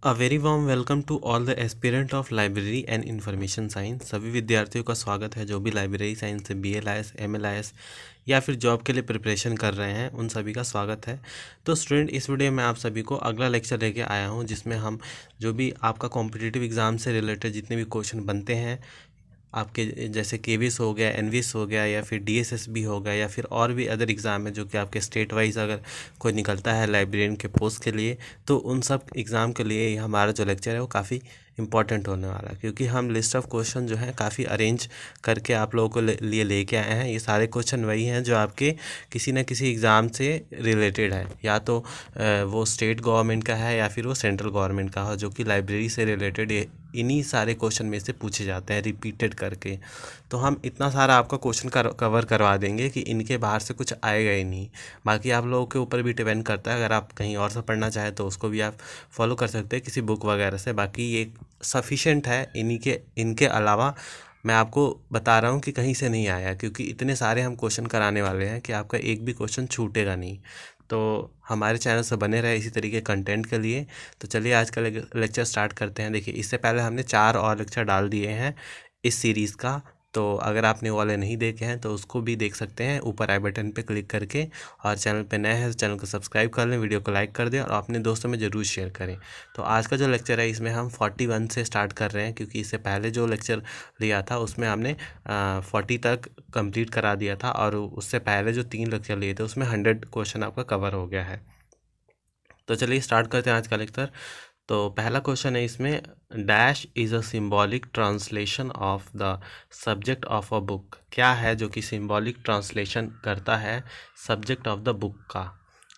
A very warm welcome to all the aspirant of library and information science. सभी विद्यार्थियों का स्वागत है जो भी लाइब्रेरी साइंस से BLIS MLIS या फिर जॉब के लिए प्रिपरेशन कर रहे हैं, उन सभी का स्वागत है। तो स्टूडेंट, इस वीडियो में आप सभी को अगला लेक्चर लेके आया हूं जिसमें हम जो भी आपका कॉम्पिटिटिव एग्ज़ाम से रिलेटेड जितने भी क्वेश्चन बनते हैं आपके, जैसे केवीएस हो गया, एनवीएस हो गया, या फिर DSSB हो गया, या फिर और भी अदर एग्ज़ाम है जो कि आपके स्टेट वाइज अगर कोई निकलता है लाइब्रेरियन के पोस्ट के लिए, तो उन सब एग्ज़ाम के लिए हमारा जो लेक्चर है वो काफ़ी इंपॉर्टेंट होने वाला है, क्योंकि हम लिस्ट ऑफ क्वेश्चन जो है काफ़ी अरेंज करके आप लोगों को लिए लेके आए हैं। ये सारे क्वेश्चन वही हैं जो आपके किसी न किसी एग्ज़ाम से रिलेटेड है, या तो वो स्टेट गवर्नमेंट का है या फिर वो सेंट्रल गवर्नमेंट का हो, जो कि लाइब्रेरी से रिलेटेड इन्हीं सारे क्वेश्चन में से पूछे जाते हैं रिपीटेड करके। तो हम इतना सारा आपका क्वेश्चन कवर करवा देंगे कि इनके बाहर से कुछ आएगा ही नहीं। बाकी आप लोगों के ऊपर भी डिपेंड करता है, अगर आप कहीं और से पढ़ना चाहें तो उसको भी आप फॉलो कर सकते हैं किसी बुक वगैरह से। बाकी ये सफिशेंट है, इनके अलावा मैं आपको बता रहा हूँ कि कहीं से नहीं आया, क्योंकि इतने सारे हम क्वेश्चन कराने वाले हैं कि आपका एक भी क्वेश्चन छूटेगा नहीं। तो हमारे चैनल से बने रहे इसी तरीके कंटेंट के लिए। तो चलिए आज का लेक्चर स्टार्ट करते हैं। देखिए, इससे पहले हमने 4 और लेक्चर डाल दिए हैं इस सीरीज़ का, तो अगर आपने वो वाले नहीं देखे हैं तो उसको भी देख सकते हैं ऊपर आई बटन पे क्लिक करके। और चैनल पे नए हैं तो चैनल को सब्सक्राइब कर लें, वीडियो को लाइक कर दें और अपने दोस्तों में ज़रूर शेयर करें। तो आज का जो लेक्चर है इसमें हम 41 से स्टार्ट कर रहे हैं, क्योंकि इससे पहले जो लेक्चर लिया था उसमें हमने 40 तक कंप्लीट करा दिया था, और उससे पहले जो 3 लेक्चर लिए थे उसमें 100 क्वेश्चन आपका कवर हो गया है। तो चलिए स्टार्ट करते हैं आज का लेक्चर। तो पहला क्वेश्चन है इसमें, dash is a symbolic translation of the subject of a book. क्या है जो कि सिंबॉलिक ट्रांसलेशन करता है सब्जेक्ट ऑफ द बुक का?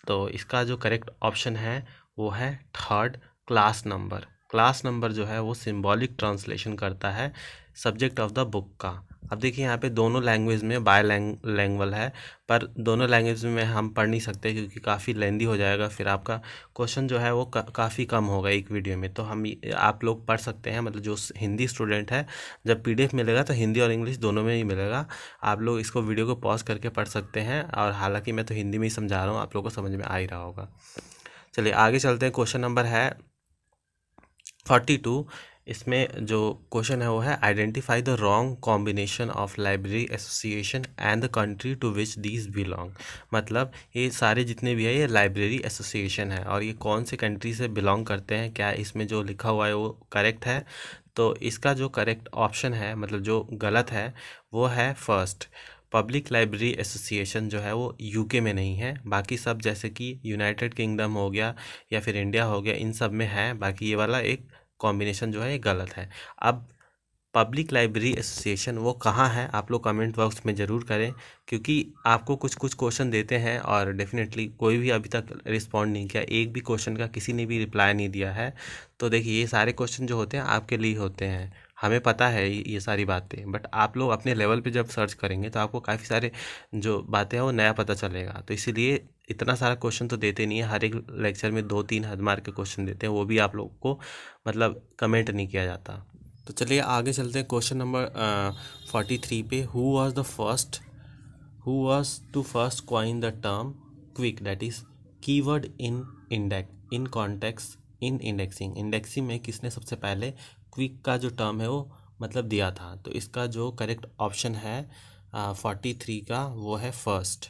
तो इसका जो करेक्ट ऑप्शन है वो है third, class number. Class number जो है वो सिंबॉलिक ट्रांसलेशन करता है सब्जेक्ट ऑफ द बुक का। अब देखिए यहाँ पे दोनों लैंग्वेज में बायलैंग्वेज है, पर दोनों लैंग्वेज में हम पढ़ नहीं सकते क्योंकि काफ़ी लेंदी हो जाएगा, फिर आपका क्वेश्चन जो है वो काफ़ी कम होगा एक वीडियो में। तो हम आप लोग पढ़ सकते हैं, मतलब जो हिंदी स्टूडेंट है, जब PDF मिलेगा तो हिंदी और इंग्लिश दोनों में ही मिलेगा। आप लोग इसको वीडियो को पॉज करके पढ़ सकते हैं, और हालांकि मैं तो हिंदी में ही समझा रहा हूँ, आप लोगों को समझ में आ ही रहा होगा। चलिए आगे चलते हैं। क्वेश्चन नंबर है 42। इसमें जो क्वेश्चन है वो है, identify the wrong combination of library association and the country to which these belong. मतलब ये सारे जितने भी है ये लाइब्रेरी एसोसिएशन है, और ये कौन से कंट्री से बिलोंग करते हैं, क्या इसमें जो लिखा हुआ है वो करेक्ट है? तो इसका जो करेक्ट ऑप्शन है, मतलब जो गलत है, वो है फर्स्ट। पब्लिक लाइब्रेरी एसोसिएशन जो है वो UK में नहीं है, बाकी सब जैसे कि यूनाइटेड किंगडम हो गया या फिर इंडिया हो गया, इन सब में है। बाकी ये वाला एक कॉम्बिनेशन जो है ये गलत है। अब पब्लिक लाइब्रेरी एसोसिएशन वो कहाँ है, आप लोग कमेंट बॉक्स में ज़रूर करें, क्योंकि आपको कुछ कुछ क्वेश्चन देते हैं और डेफिनेटली कोई भी अभी तक रिस्पॉन्ड नहीं किया, एक भी क्वेश्चन का किसी ने भी रिप्लाई नहीं दिया है। तो देखिए, ये सारे क्वेश्चन जो होते हैं आपके लिए होते हैं, हमें पता है ये सारी बातें, बट आप लोग अपने लेवल पे जब सर्च करेंगे तो आपको काफ़ी सारे जो बातें हैं वो नया पता चलेगा। तो इसीलिए इतना सारा क्वेश्चन तो देते नहीं है, हर एक लेक्चर में 2-3 हद मार के क्वेश्चन देते हैं, वो भी आप लोग को मतलब कमेंट नहीं किया जाता। तो चलिए आगे चलते हैं। क्वेश्चन नंबर 43 पे, who was to first coin the term क्विक, that is keyword in context in indexing. Indexing में किसने सबसे पहले क्विक का जो टर्म है वो मतलब दिया था? तो इसका जो करेक्ट ऑप्शन है 43 का वो है फर्स्ट,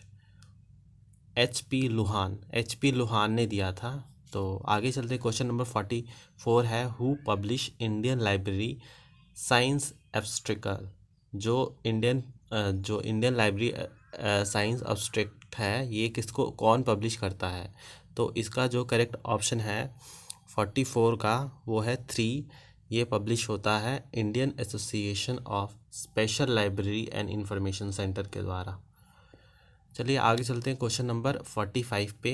HP लुहान ने दिया था। तो आगे चलते, क्वेश्चन नंबर 44 है, who publish Indian library science abstract. जो इंडियन लाइब्रेरी साइंस एब्स्ट्रैक्ट है, ये किसको कौन पब्लिश करता है? तो इसका जो करेक्ट ऑप्शन है 44 का वो है 3। ये पब्लिश होता है Indian association of special library and information centre के द्वारा। चलिए आगे चलते हैं। क्वेश्चन नंबर 45 पे,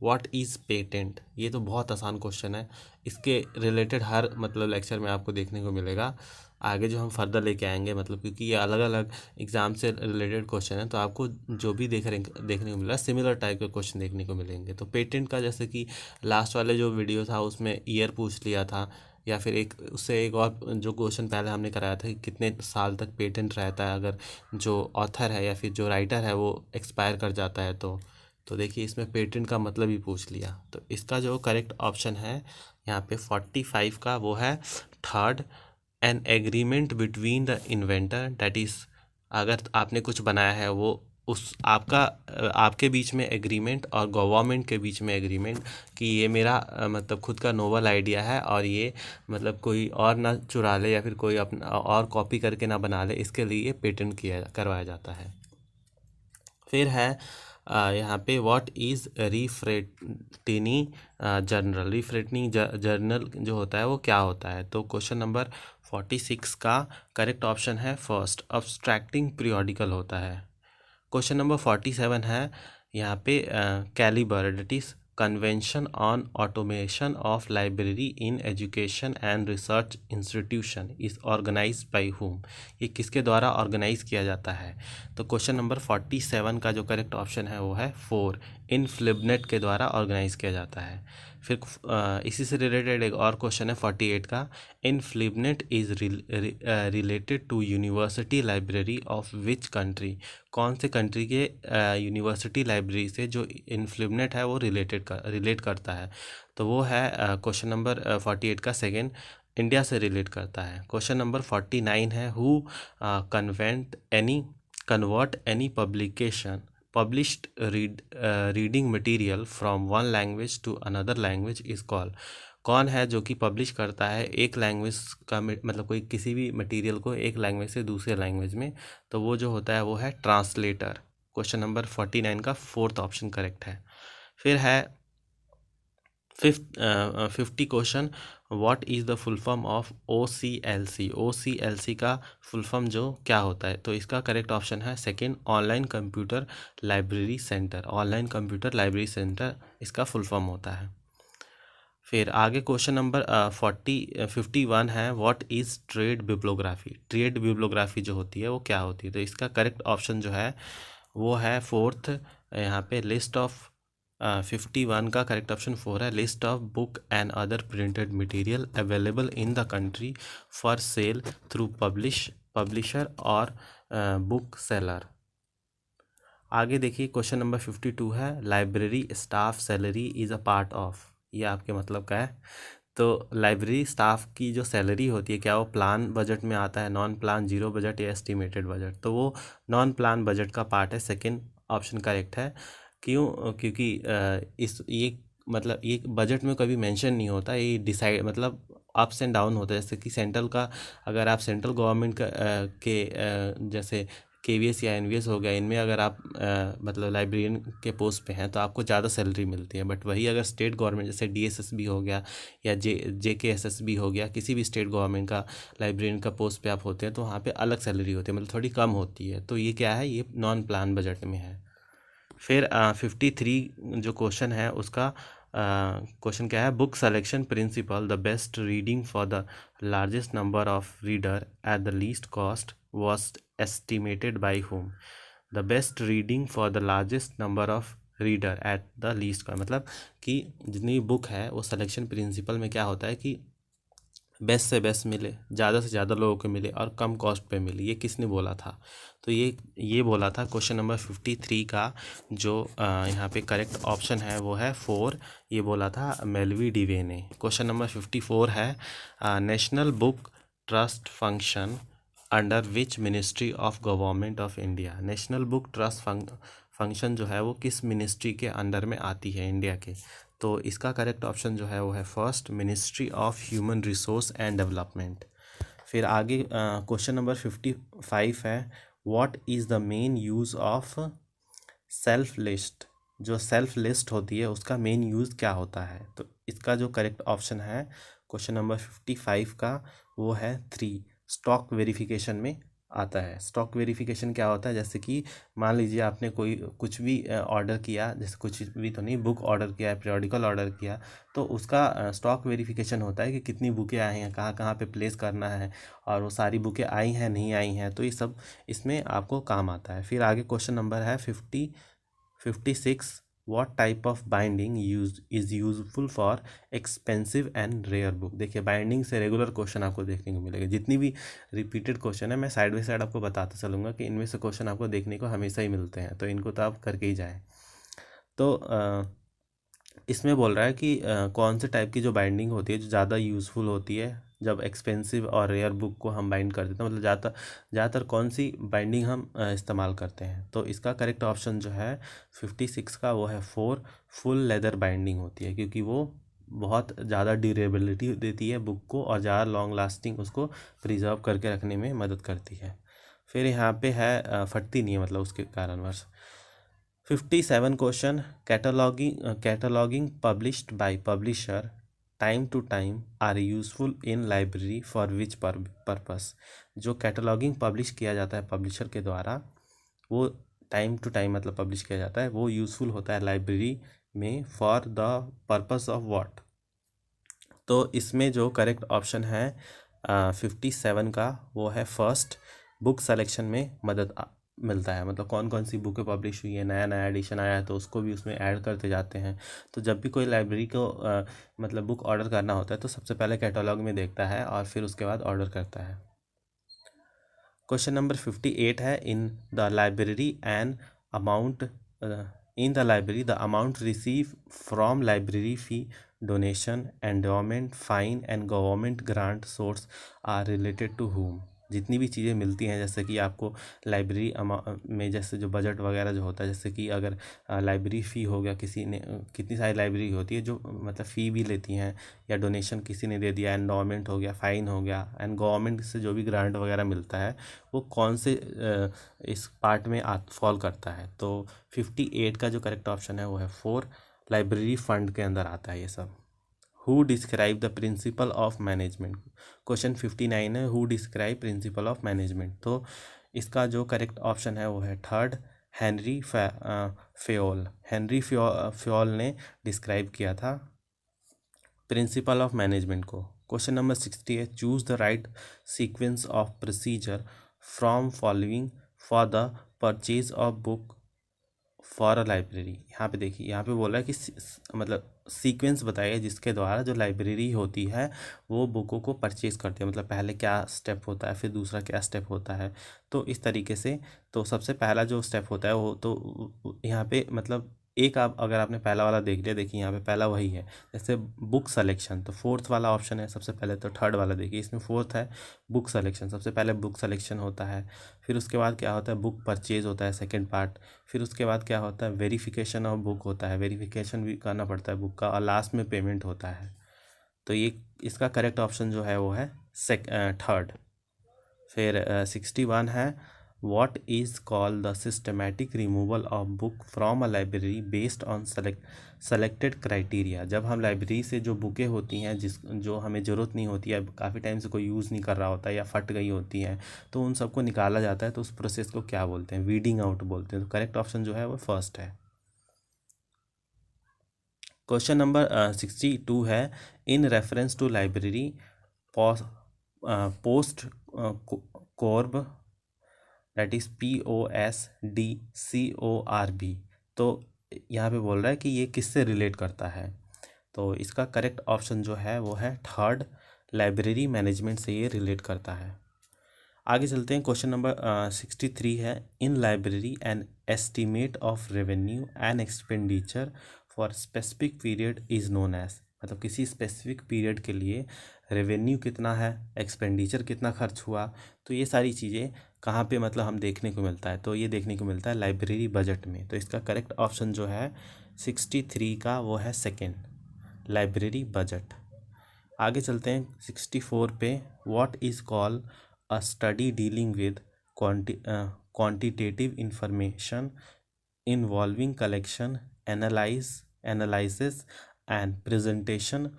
व्हाट इज़ पेटेंट। ये तो बहुत आसान क्वेश्चन है, इसके रिलेटेड हर मतलब लेक्चर में आपको देखने को मिलेगा। आगे जो हम फर्दर लेके आएंगे, मतलब क्योंकि ये अलग अलग एग्ज़ाम से रिलेटेड क्वेश्चन है, तो आपको जो भी देखने को मिला सिमिलर टाइप के क्वेश्चन देखने को मिलेंगे। तो पेटेंट का, जैसे कि लास्ट वाले जो वीडियो था उसमें ईयर पूछ लिया था, या फिर एक उससे एक और जो क्वेश्चन पहले हमने कराया था कि कितने साल तक पेटेंट रहता है अगर जो ऑथर है या फिर जो राइटर है वो एक्सपायर कर जाता है। तो देखिए, इसमें पेटेंट का मतलब ही पूछ लिया। तो इसका जो करेक्ट ऑप्शन है यहाँ पे 45 का वो है third, an agreement between the inventor, that is अगर आपने कुछ बनाया है वो उस आपके बीच में एग्रीमेंट और गवर्नमेंट के बीच में एग्रीमेंट कि ये मेरा मतलब खुद का नोवल आइडिया है और ये मतलब कोई और ना चुरा ले या फिर कोई अपना और कॉपी करके ना बना ले, इसके लिए पेटेंट करवाया जाता है। फिर है यहाँ पे व्हाट इज़ रिफ्रेक्टिनी जर्नल। रिफ्रेक्टिनी जर्नल जो होता है वो क्या होता है? तो क्वेश्चन नंबर 46 का करेक्ट ऑप्शन है फर्स्ट, अब्स्ट्रैक्टिंग पीरियोडिकल होता है। क्वेश्चन नंबर 47 है यहाँ पे CALIBER, that is convention on automation of library in education and research institution is organize by whom. ये किसके द्वारा ऑर्गेनाइज किया जाता है? तो क्वेश्चन नंबर 47 का जो करेक्ट ऑप्शन है वो है 4, इन फ्लिबनेट के द्वारा ऑर्गेनाइज किया जाता है। फिर इसी से रिलेटेड एक और क्वेश्चन है 48 का, INFLIBNET is related to university library of which country. कौन से कंट्री के यूनिवर्सिटी लाइब्रेरी से जो इनफ्लिबनेट है वो रिलेट करता है? तो वो है क्वेश्चन नंबर 48 का सेकेंड, इंडिया से रिलेट करता है। क्वेश्चन नंबर 49 है who convert any publication published reading material from one language to another language is called. कौन है जो कि पब्लिश करता है एक लैंग्वेज का मतलब कोई किसी भी मटेरियल को एक लैंग्वेज से दूसरे लैंग्वेज में? तो वो जो होता है वो है ट्रांसलेटर। क्वेश्चन नंबर 49 का फोर्थ ऑप्शन करेक्ट है। फिर है 50 question, what is the full form of OCLC। OCLC का फुल फॉर्म जो क्या होता है? तो इसका करेक्ट ऑप्शन है second, online computer library centre. Online computer library centre इसका फुल फॉर्म होता है। फिर आगे क्वेश्चन नंबर 51 है what is trade bibliography. Trade bibliography जो होती है वो क्या होती है? तो इसका करेक्ट ऑप्शन जो है वो है फोर्थ, यहाँ पे लिस्ट ऑफ 51 का करेक्ट ऑप्शन 4 है, list of book and other printed material available in the country for sale through publisher और बुक सेलर। आगे देखिए क्वेश्चन नंबर 52 है library staff salary is a part of. ये आपके मतलब का है? तो लाइब्रेरी स्टाफ की जो सैलरी होती है क्या वो प्लान बजट में आता है, नॉन प्लान, जीरो बजट या एस्टिमेटेड बजट? तो वो नॉन प्लान बजट का पार्ट है, सेकंड ऑप्शन करेक्ट है। क्यों? क्योंकि इस ये मतलब ये बजट में कभी मेंशन नहीं होता, ये डिसाइड मतलब अप्स एंड डाउन होता है। जैसे कि सेंट्रल का, अगर आप सेंट्रल गवर्नमेंट का जैसे KVS या NVS हो गया, इनमें अगर आप मतलब लाइब्रेरियन के पोस्ट पे हैं तो आपको ज़्यादा सैलरी मिलती है। बट वही अगर स्टेट गवर्नमेंट जैसे DSSB हो गया या JKSSB हो गया, किसी भी स्टेट गवर्नमेंट का लाइब्रेरियन का पोस्ट पे आप होते हैं तो वहाँ पे अलग सैलरी होती है, मतलब थोड़ी कम होती है। तो ये क्या है, ये नॉन प्लान बजट में है। फिर 53 जो क्वेश्चन है उसका क्वेश्चन क्या है, book selection principle, the best reading for the largest number of reader at the least cost was estimated by whom। the best reading for the largest number of reader at the least cost, मतलब कि जितनी book है वो selection principal में क्या होता है कि बेस्ट से बेस्ट मिले, ज़्यादा से ज़्यादा लोगों को मिले और कम कॉस्ट पे मिले। ये किसने बोला था? तो ये बोला था क्वेश्चन नंबर 53 का जो यहाँ पे करेक्ट ऑप्शन है वो है 4, ये बोला था मेलवी डिवे ने। क्वेश्चन नंबर 54 है national book trust function under which ministry of government of India. National book trust function जो है वो किस मिनिस्ट्री के अंडर में आती है इंडिया के? तो इसका करेक्ट ऑप्शन जो है वो है first, ministry of human resource and development. फिर आगे क्वेश्चन नंबर 55 है what is the main use of self list. जो सेल्फ लिस्ट होती है उसका मेन यूज़ क्या होता है? तो इसका जो करेक्ट ऑप्शन है क्वेश्चन नंबर 55 का वो है 3, स्टॉक वेरिफिकेशन में आता है। स्टॉक वेरिफिकेशन क्या होता है? जैसे कि मान लीजिए आपने कोई कुछ भी ऑर्डर किया, जैसे कुछ भी तो नहीं, बुक ऑर्डर किया है, पीरियोडिकल ऑर्डर किया, तो उसका स्टॉक वेरिफिकेशन होता है कि कितनी बुकें आई हैं, कहाँ कहाँ पे प्लेस करना है और वो सारी बुकें आई हैं नहीं आई हैं, तो ये सब इसमें आपको काम आता है। फिर आगे क्वेश्चन नंबर है 56, what type of binding is useful for expensive and rare book. देखिए बाइंडिंग से रेगुलर क्वेश्चन आपको देखने को मिलेगा। जितनी भी रिपीटेड क्वेश्चन है मैं साइड बाई साइड आपको बताता चलूँगा कि इनमें से क्वेश्चन आपको देखने को हमेशा ही मिलते हैं, तो इनको तो आप करके ही जाएँ। तो इसमें बोल रहा है कि कौन से टाइप की जो बाइंडिंग होती है जो ज़्यादा यूज़फुल होती है जब एक्सपेंसिव और रेयर बुक को हम बाइंड कर देते हैं, मतलब ज़्यादातर कौन सी बाइंडिंग हम इस्तेमाल करते हैं। तो इसका करेक्ट ऑप्शन जो है 56 का वो है 4, फुल लेदर बाइंडिंग होती है, क्योंकि वो बहुत ज़्यादा ड्यूरेबिलिटी देती है बुक को और ज़्यादा लॉन्ग लास्टिंग उसको प्रिजर्व करके रखने में मदद करती है। फिर यहाँ पे है फटती नहीं है, मतलब उसके कारणवश। 57 question, cataloguing published by publisher time to time are useful in library for which purpose. जो कैटलॉगिंग पब्लिश किया जाता है पब्लिशर के द्वारा, वो टाइम टू टाइम मतलब पब्लिश किया जाता है, वो यूज़फुल होता है लाइब्रेरी में for the purpose of what. तो इसमें जो करेक्ट ऑप्शन है 57 का वो है फर्स्ट, बुक सेलेक्शन में मदद मिलता है। मतलब कौन कौन सी बुकें पब्लिश हुई है, नया नया एडिशन आया है तो उसको भी उसमें ऐड करते जाते हैं। तो जब भी कोई लाइब्रेरी को मतलब बुक ऑर्डर करना होता है तो सबसे पहले कैटलॉग में देखता है और फिर उसके बाद ऑर्डर करता है। क्वेश्चन नंबर 58 है, in the library and amount in the library the amount receive from library fee, donation, endowment, fine and government grant source are related to whom। जितनी भी चीज़ें मिलती हैं जैसे कि आपको लाइब्रेरी में जैसे जो बजट वगैरह जो होता है, जैसे कि अगर लाइब्रेरी फ़ी हो गया, किसी ने कितनी सारी लाइब्रेरी होती है जो मतलब फ़ी भी लेती हैं, या डोनेशन किसी ने दे दिया, एंडोमेंट हो गया, फ़ाइन हो गया, एंड गवर्नमेंट से जो भी ग्रांट वगैरह मिलता है वो कौन से इस पार्ट में फॉल करता है। तो 58 का जो करेक्ट ऑप्शन है वो है 4, लाइब्रेरी फंड के अंदर आता है ये सब। Who describe the principle of management. Question 59 है, who describe principle of management. तो इसका जो करेक्ट ऑप्शन है वो है third, Henry Fayol. Henry Fayol ने डिस्क्राइब किया था प्रिंसिपल ऑफ मैनेजमेंट को। क्वेश्चन नंबर 60 है, choose the right sequence of procedure from following for the purchase of book for a library. यहाँ पे देखिए, यहाँ पे बोला है कि मतलब सीक्वेंस बताइए जिसके द्वारा जो लाइब्रेरी होती है वो बुकों को परचेज करती है, मतलब पहले क्या स्टेप होता है फिर दूसरा क्या स्टेप होता है। तो इस तरीके से तो सबसे पहला जो स्टेप होता है वो तो यहाँ पे मतलब एक, आप अगर आपने पहला वाला देख लिया, देखिए यहाँ पे पहला वही है। जैसे बुक सेलेक्शन तो फोर्थ वाला ऑप्शन है सबसे पहले, तो थर्ड वाला देखिए इसमें फोर्थ है बुक सेलेक्शन। सबसे पहले बुक सेलेक्शन होता है, फिर उसके बाद क्या होता है बुक परचेज होता है सेकंड पार्ट, फिर उसके बाद क्या होता है वेरिफिकेशन ऑफ बुक होता है, वेरिफिकेशन भी करना पड़ता है बुक का, और लास्ट में पेमेंट होता है। तो ये इसका करेक्ट ऑप्शन जो है वो है थर्ड। फिर 61 है, what is called the systematic removal of book from a library based on selected criteria. जब हम लाइब्रेरी से जो बुकें होती हैं जो हमें ज़रूरत नहीं होती है, काफ़ी टाइम से कोई यूज़ नहीं कर रहा होता है या फट गई होती हैं, तो उन सबको निकाला जाता है, तो उस प्रोसेस को क्या बोलते हैं, वीडिंग आउट बोलते हैं। तो करेक्ट ऑप्शन जो है वो फर्स्ट है। क्वेश्चन नंबर 62 है, in reference to library POSDCORB, that is POSDCORB। तो यहाँ पे बोल रहा है कि ये किससे रिलेट करता है। तो इसका करेक्ट ऑप्शन जो है वो है थर्ड, लाइब्रेरी मैनेजमेंट से ये रिलेट करता है। आगे चलते हैं, क्वेश्चन नंबर 63 है, in library an estimate of revenue and expenditure for specific period is known as. मतलब किसी स्पेसिफिक पीरियड के लिए रेवेन्यू कितना है, एक्सपेंडिचर कितना खर्च हुआ, तो ये सारी चीज़ें कहाँ पे मतलब हम देखने को मिलता है, तो ये देखने को मिलता है लाइब्रेरी बजट में। तो इसका करेक्ट ऑप्शन जो है 63 का वो है सेकेंड, लाइब्रेरी बजट। आगे चलते हैं 64 पे, what is called a study dealing with quantitative information involving collection, analysis and presentation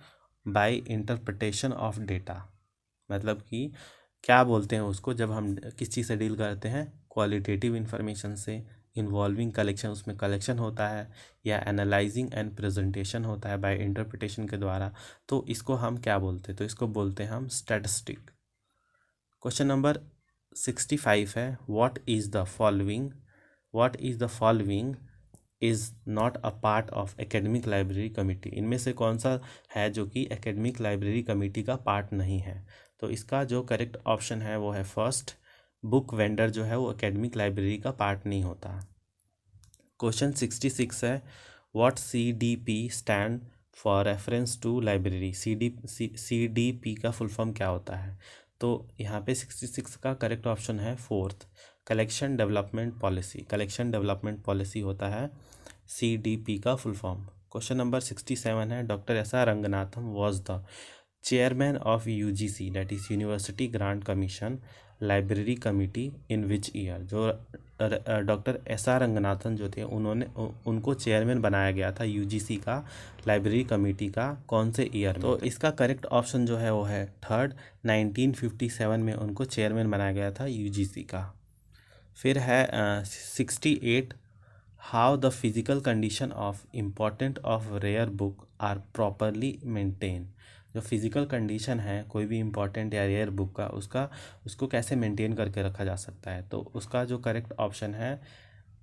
by interpretation of data. मतलब कि क्या बोलते हैं उसको जब हम किस चीज़ से डील करते हैं, क्वालिटेटिव इंफॉर्मेशन से, इन्वॉल्विंग कलेक्शन उसमें कलेक्शन होता है, या एनालाइजिंग एंड प्रेजेंटेशन होता है बाय इंटरप्रिटेशन के द्वारा, तो इसको हम क्या बोलते हैं, तो इसको बोलते हैं हम स्टैटिस्टिक। क्वेश्चन नंबर 65 है, what is the following is not a part of academic library committee. इनमें से कौन सा है जो कि एकेडमिक लाइब्रेरी कमेटी का पार्ट नहीं है। तो इसका जो करेक्ट ऑप्शन है वो है फर्स्ट, बुक वेंडर जो है वो एकेडमिक लाइब्रेरी का पार्ट नहीं होता। क्वेश्चन 66 है, what CDP stand for reference to library. CDP का फुल फॉर्म क्या होता है? तो यहाँ पे 66 का करेक्ट ऑप्शन है fourth, collection development policy. Collection development policy होता है CDP का फुल फॉर्म। क्वेश्चन नंबर 67 है, doctor S.R. Ranganathan was the chairman of UGC that is university grant commission library committee in which year. जो doctor S.R. Ranganathan जो थे उनको chairman बनाया गया था UGC का लाइब्रेरी कमेटी का कौन से ईयर में? तो इसका करेक्ट ऑप्शन जो है वो है थर्ड, 1957 में उनको चेयरमैन बनाया गया था UGC का। फिर है 68, how the physical condition of important of rare book are properly maintain. जो फिज़िकल कंडीशन है कोई भी इम्पॉर्टेंट या रेयर बुक का उसको कैसे मेंटेन करके रखा जा सकता है? तो उसका जो करेक्ट ऑप्शन है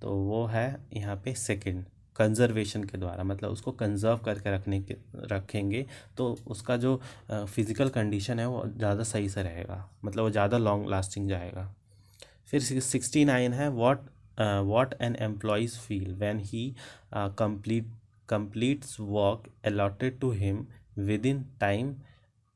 तो वो है यहाँ पे सेकंड, कंजर्वेशन के द्वारा। मतलब उसको कंजर्व करके रखेंगे तो उसका जो फिज़िकल कंडीशन है वो ज़्यादा सही से रहेगा, मतलब वो ज़्यादा लॉन्ग लास्टिंग जाएगा। फिर 69 है, what an employees feel when he completes work allotted to him within time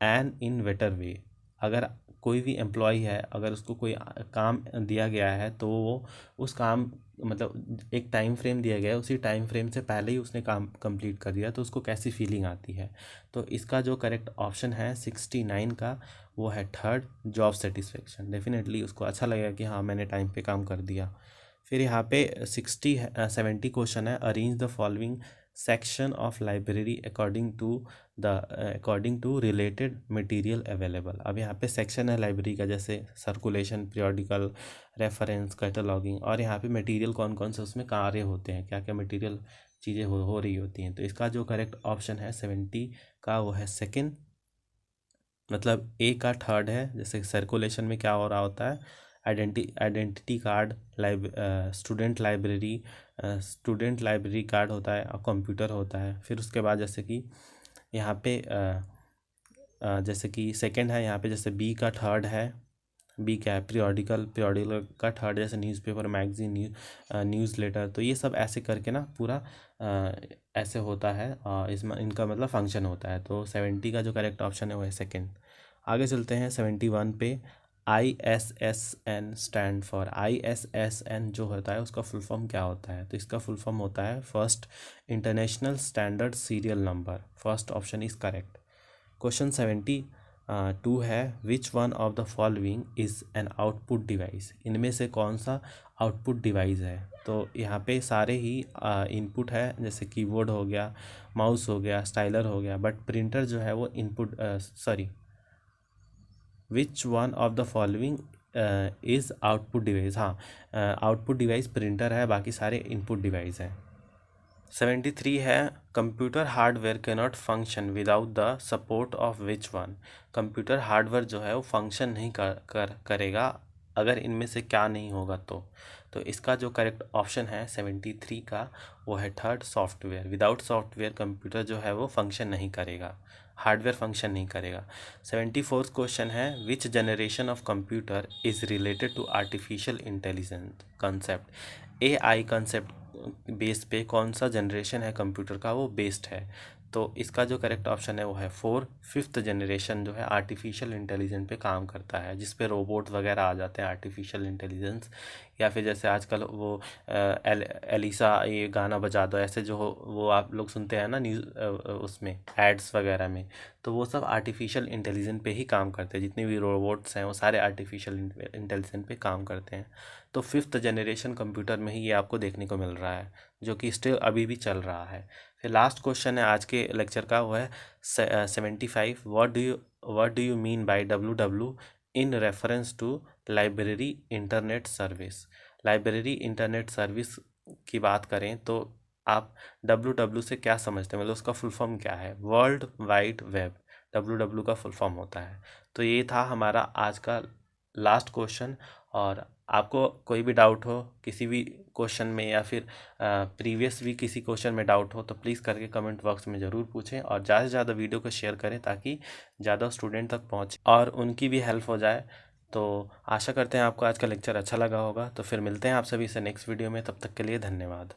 and in better way। अगर कोई भी एम्प्लॉय है, अगर उसको कोई काम दिया गया है तो वो उस काम मतलब एक टाइम फ्रेम दिया गया है, उसी टाइम फ्रेम से पहले ही उसने काम कंप्लीट कर दिया तो उसको कैसी फीलिंग आती है? तो इसका जो करेक्ट ऑप्शन है 69 का वो है थर्ड, जॉब सेटिस्फेक्शन। डेफिनेटली उसको अच्छा लगेगा कि हाँ मैंने टाइम पे काम कर दिया। फिर यहाँ पे 70 क्वेश्चन है, arrange the following section of library according to related material available. अब यहाँ पे सेक्शन है लाइब्रेरी का, जैसे सर्कुलेशन, पीरियोडिकल, रेफरेंस, कैटलॉगिंग, और यहाँ पे मटेरियल कौन कौन से उसमें कार्य होते हैं, क्या क्या मटेरियल चीज़ें हो रही होती हैं। तो इसका जो करेक्ट ऑप्शन है 70 का वो है सेकेंड, मतलब ए का थर्ड है। जैसे सर्कुलेशन में क्या हो रहा होता है, identity card, student library card होता है और कंप्यूटर होता है। फिर उसके बाद जैसे कि यहाँ पे जैसे कि सेकंड है, यहाँ पे जैसे बी का थर्ड है, बी क्या है, पीरियोडिकल का थर्ड, जैसे न्यूज़पेपर, मैगजीन, न्यूज़लेटर। तो ये सब ऐसे करके ना पूरा ऐसे होता है, इसमें इनका मतलब फंक्शन होता है। तो 70 का जो करेक्ट ऑप्शन है वो है सेकेंड। आगे चलते हैं 71 पे, ISSN स्टैंड फॉर। ISSN जो होता है उसका फुल फॉर्म क्या होता है? तो इसका फुल फॉर्म होता है first, international standard serial number. First option is correct. Question 72 है, which one of the following is an output device. इनमें से कौन सा आउटपुट डिवाइस है? तो यहाँ पे सारे ही इनपुट है, जैसे कीबोर्ड हो गया, माउस हो गया, स्टाइलर हो गया, बट प्रिंटर जो है वो input which one of the following is output device. हाँ, आउटपुट डिवाइस प्रिंटर है, बाकी सारे इनपुट डिवाइस हैं। 73 है, computer hardware can not function without the support of which one. Computer hardware जो है वो फंक्शन नहीं करेगा अगर इनमें से क्या नहीं होगा तो इसका जो करेक्ट ऑप्शन है 73 का वो है third, software. Without software computer जो है वो फंक्शन नहीं करेगा, हार्डवेयर फंक्शन नहीं करेगा। 74th क्वेश्चन है, which generation of computer is related to artificial intelligence concept. AI concept base पे कौन सा जनरेशन है कंप्यूटर का वो बेस्ड है? तो इसका जो करेक्ट ऑप्शन है वो है फोर, फिफ्थ जनरेशन जो है आर्टिफिशियल इंटेलिजेंस पे काम करता है, जिस पे रोबोट वगैरह आ जाते हैं आर्टिफिशियल इंटेलिजेंस, या फिर जैसे आजकल वो एलिसा ये गाना बजा दो, ऐसे जो वो आप लोग सुनते हैं ना न्यूज़ उसमें एड्स वगैरह में, तो वो सब आर्टिफिशियल इंटेलिजेंस पे ही काम करते हैं। जितने भी रोबोट्स हैं वो सारे आर्टिफिशियल इंटेलिजेंस पे काम करते हैं। तो फिफ्थ जनरेशन कंप्यूटर में ही ये आपको देखने को मिल रहा है, जो कि स्टिल अभी भी चल रहा है। फिर लास्ट क्वेश्चन है आज के लेक्चर का, वो है 75, what do you mean by WW in reference to library internet service. Library internet service की बात करें तो आप WW से क्या समझते हैं, मतलब उसका फुल फॉर्म क्या है? वर्ल्ड वाइड वेब, WW का फुल फॉर्म होता है। तो ये था हमारा आज का लास्ट क्वेश्चन। और आपको कोई भी डाउट हो किसी भी क्वेश्चन में, या फिर प्रीवियस भी किसी क्वेश्चन में डाउट हो, तो प्लीज़ करके कमेंट बॉक्स में ज़रूर पूछें, और ज़्यादा से ज़्यादा वीडियो को शेयर करें ताकि ज़्यादा स्टूडेंट तक पहुँचे और उनकी भी हेल्प हो जाए। तो आशा करते हैं आपको आज का लेक्चर अच्छा लगा होगा। तो फिर मिलते हैं आप सभी से नेक्स्ट वीडियो में, तब तक के लिए धन्यवाद।